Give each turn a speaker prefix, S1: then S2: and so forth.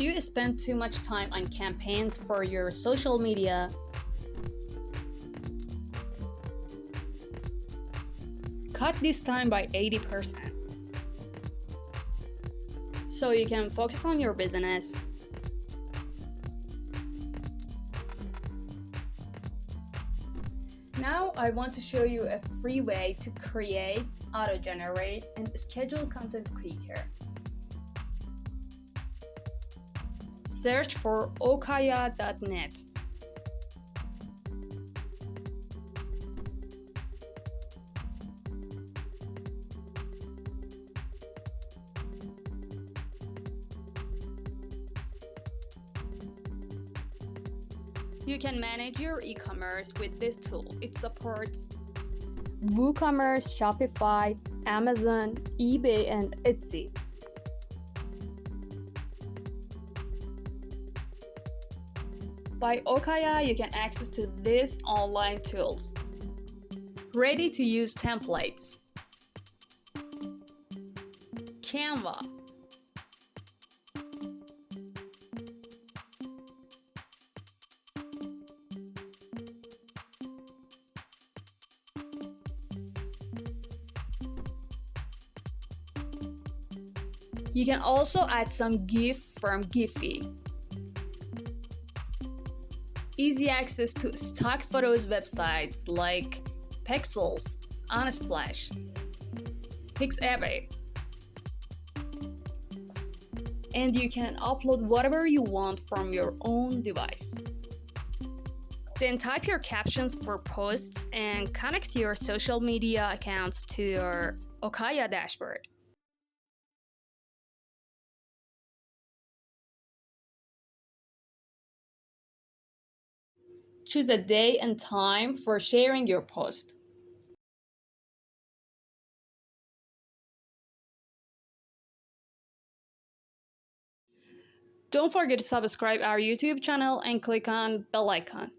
S1: you spend too much time on campaigns for your social media, cut this time by 80% so you can focus on your business. Now I want to show you a free way to create, auto-generate, and schedule content quicker. Search for okaya.net. You can manage your e-commerce with this tool. It supports WooCommerce, Shopify, Amazon, eBay, and Etsy. By Okaya, you can access to these online tools. Ready-to-use templates. Canva. You can also add some GIF from Giphy. Easy access to stock photos websites like Pexels, Unsplash, Pixabay. And you can upload whatever you want from your own device. Then type your captions for posts and connect your social media accounts to your Okaya dashboard. Choose a day and time for sharing your post. Don't forget to subscribe our YouTube channel and click on bell icon.